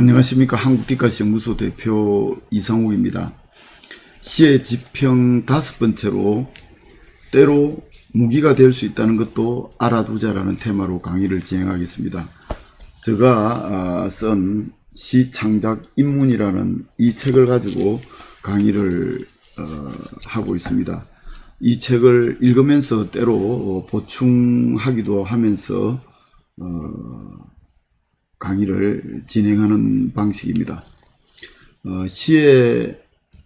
안녕하십니까. 한국뒷가시연구소 대표 이상욱입니다. 시의 지평 5번째로 때로 무기가 될 수 있다는 것도 알아두자라는 테마로 강의를 진행하겠습니다. 제가 쓴 시창작 입문이라는 이 책을 가지고 강의를 하고 있습니다. 이 책을 읽으면서 때로 보충하기도 하면서 강의를 진행하는 방식입니다. 시에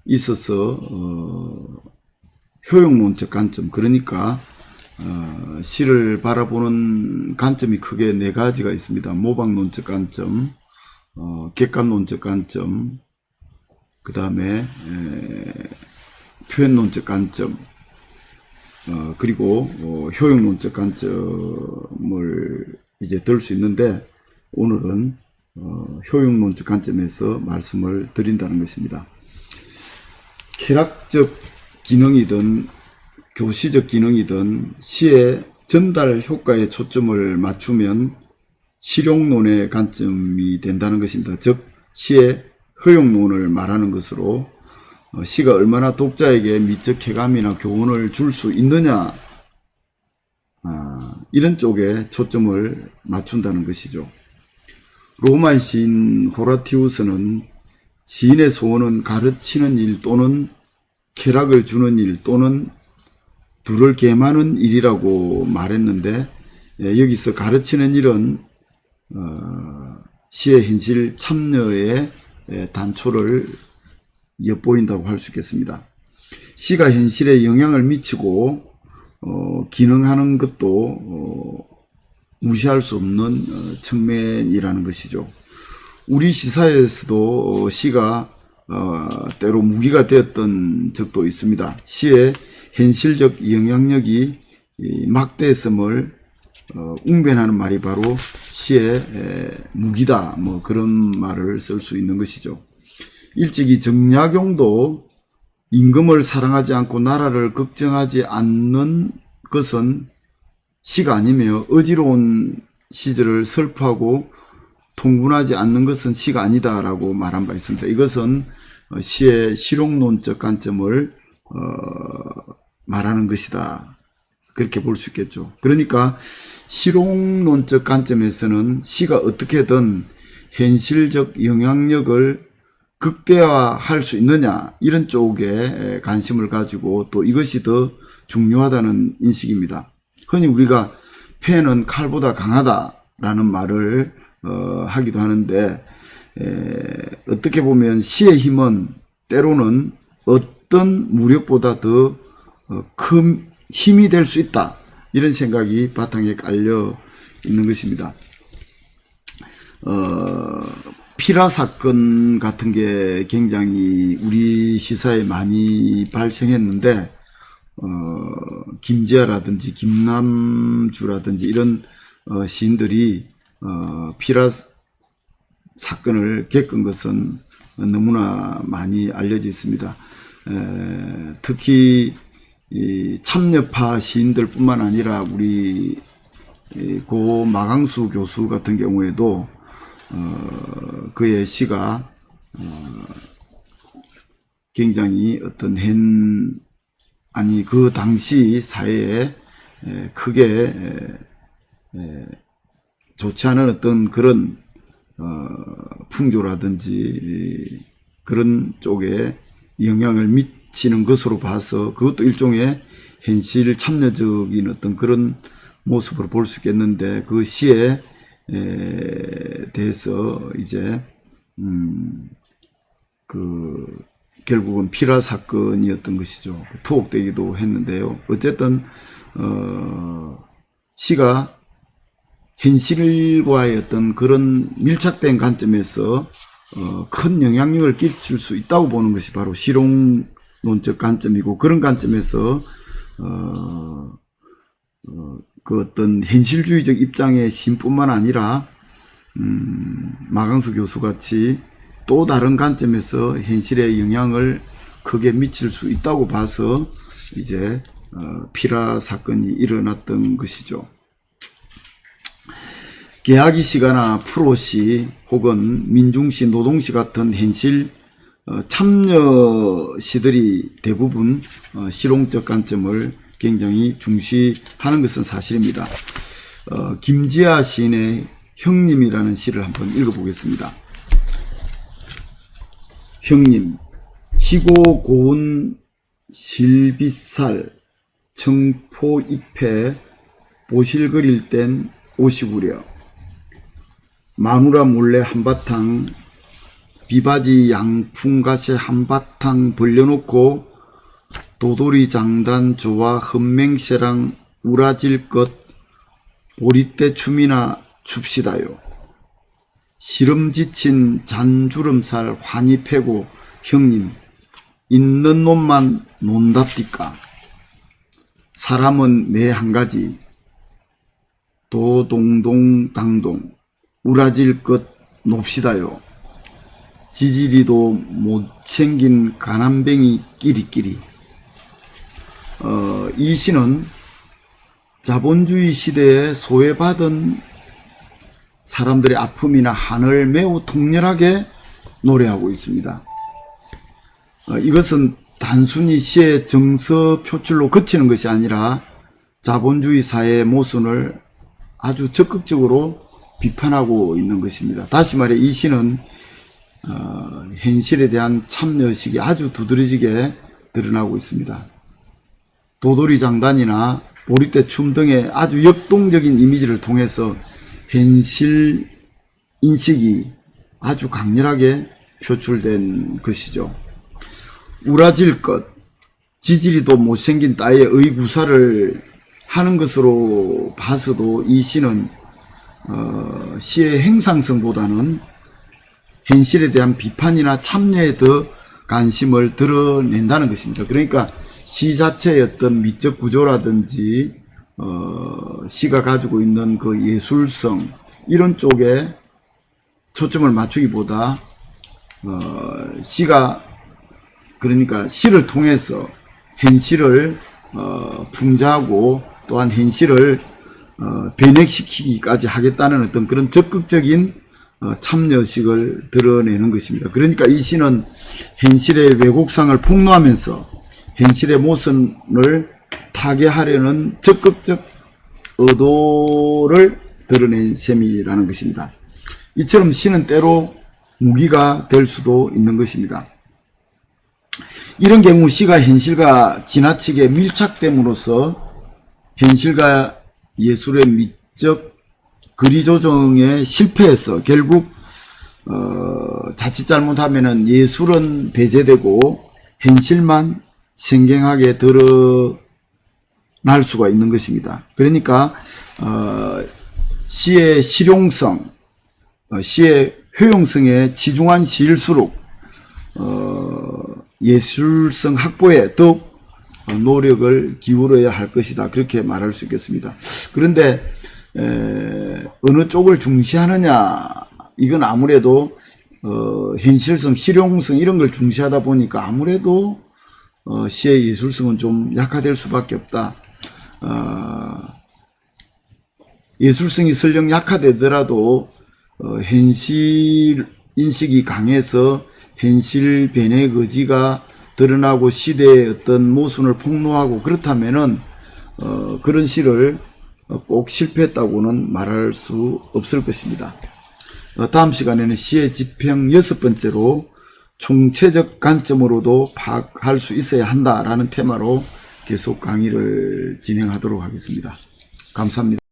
있어서 효용론적 관점, 그러니까 시를 바라보는 관점이 크게 4가지가 있습니다. 모방론적 관점, 객관론적 관점, 그 다음에 표현론적 관점, 그리고 효용론적 관점을 이제 들 수 있는데, 오늘은 효용론적 관점에서 말씀을 드린다는 것입니다. 쾌락적 기능이든 교시적 기능이든 시의 전달 효과에 초점을 맞추면 실용론의 관점이 된다는 것입니다. 즉 시의 효용론을 말하는 것으로 시가 얼마나 독자에게 미적 쾌감이나 교훈을 줄 수 있느냐, 이런 쪽에 초점을 맞춘다는 것이죠. 로마 시인 호라티우스는 시인의 소원은 가르치는 일 또는 쾌락을 주는 일 또는 둘을 겸하는 일이라고 말했는데, 여기서 가르치는 일은 시의 현실 참여의 단초를 엿보인다고 할 수 있겠습니다. 시가 현실에 영향을 미치고 기능하는 것도 무시할 수 없는 측면이라는 것이죠. 우리 시사에서도 시가 때로 무기가 되었던 적도 있습니다. 시의 현실적 영향력이 막대했음을 웅변하는 말이 바로 시의 무기다, 뭐 그런 말을 쓸 수 있는 것이죠. 일찍이 정약용도 임금을 사랑하지 않고 나라를 걱정하지 않는 것은 시가 아니며 어지러운 시절을 슬퍼하고 통분하지 않는 것은 시가 아니다라고 말한 바 있습니다. 이것은 시의 실용론적 관점을 말하는 것이다, 그렇게 볼 수 있겠죠. 그러니까 실용론적 관점에서는 시가 어떻게든 현실적 영향력을 극대화할 수 있느냐, 이런 쪽에 관심을 가지고 또 이것이 더 중요하다는 인식입니다. 흔히 우리가 패는 칼보다 강하다라는 말을 하기도 하는데, 어떻게 보면 시의 힘은 때로는 어떤 무력보다 더 큰 힘이 될 수 있다, 이런 생각이 바탕에 깔려 있는 것입니다. 피라 사건 같은 게 굉장히 우리 시사에 많이 발생했는데, 김지아라든지 김남주라든지 이런 시인들이 피라 사건을 겪은 것은 너무나 많이 알려져 있습니다. 특히 이 참여파 시인들 뿐만 아니라 우리 고 마강수 교수 같은 경우에도 그의 시가 굉장히 어떤 그 당시 사회에 크게 좋지 않은 어떤 그런 풍조라든지 그런 쪽에 영향을 미치는 것으로 봐서 그것도 일종의 현실 참여적인 어떤 그런 모습으로 볼 수 있겠는데, 그 시에 대해서 이제 결국은 피라 사건이었던 것이죠. 투옥되기도 했는데요. 어쨌든 시가 현실과의 어떤 그런 밀착된 관점에서 큰 영향력을 끼칠 수 있다고 보는 것이 바로 실용론적 관점이고, 그런 관점에서 그 어떤 현실주의적 입장의 시인뿐만 아니라 마강수 교수같이 또 다른 관점에서 현실에 영향을 크게 미칠 수 있다고 봐서 이제 피라 사건이 일어났던 것이죠. 계약이 시가나 프로시 혹은 민중시, 노동시 같은 현실 참여시들이 대부분 실용적 관점을 굉장히 중시하는 것은 사실입니다. 김지아 시인의 형님이라는 시를 한번 읽어보겠습니다. 형님, 희고 고운 실빗살 청포 잎에 보실 그릴 땐 오시구려. 마누라 몰래 한바탕 비바지 양풍갓에 한바탕 벌려놓고 도돌이 장단 좋아 흠맹새랑 우라질 것 보리때 춤이나 춥시다요. 시름 지친 잔주름살 환히 패고 형님 있는 놈만 논답디까. 사람은 매 한 가지 도동동당동 우라질 것 놉시다요. 지지리도 못 챙긴 가난뱅이 끼리끼리. 이 시는 자본주의 시대에 소외받은 사람들의 아픔이나 한을 매우 통렬하게 노래하고 있습니다. 이것은 단순히 시의 정서 표출로 그치는 것이 아니라 자본주의 사회의 모순을 아주 적극적으로 비판하고 있는 것입니다. 다시 말해 이 시는 현실에 대한 참여의식이 아주 두드러지게 드러나고 있습니다. 도돌이 장단이나 보리때 춤 등의 아주 역동적인 이미지를 통해서 현실 인식이 아주 강렬하게 표출된 것이죠. 우라질 것, 지지리도 못생긴 따위의 의구사를 하는 것으로 봐서도 이 시는 시의 행상성보다는 현실에 대한 비판이나 참여에 더 관심을 드러낸다는 것입니다. 그러니까 시 자체의 어떤 미적 구조라든지 시가 가지고 있는 그 예술성 이런 쪽에 초점을 맞추기보다 시가 그러니까 시를 통해서 현실을 풍자하고 또한 현실을 변액시키기까지 하겠다는 어떤 그런 적극적인 참여식을 드러내는 것입니다. 그러니까 이 시는 현실의 왜곡상을 폭로하면서 현실의 모순을 타개하려는 적극적 의도를 드러낸 셈이라는 것입니다. 이처럼 시는 때로 무기가 될 수도 있는 것입니다. 이런 경우 시가 현실과 지나치게 밀착됨으로써 현실과 예술의 미적 거리 조정에 실패해서 결국 자칫 잘못하면은 예술은 배제되고 현실만 생경하게 드러날 수가 있는 것입니다. 그러니까 시의 실용성, 시의 효용성에 치중한 시일수록 예술성 확보에 더욱 노력을 기울여야 할 것이다. 그렇게 말할 수 있겠습니다. 그런데 어느 쪽을 중시하느냐, 이건 아무래도 현실성, 실용성 이런 걸 중시하다 보니까 아무래도 시의 예술성은 좀 약화될 수밖에 없다. 예술성이 설령 약화되더라도 현실 인식이 강해서 현실 변의 의지가 드러나고 시대의 어떤 모순을 폭로하고 그렇다면은 그런 시를 꼭 실패했다고는 말할 수 없을 것입니다. 다음 시간에는 시의 지평 6번째로 총체적 관점으로도 파악할 수 있어야 한다라는 테마로 계속 강의를 진행하도록 하겠습니다. 감사합니다.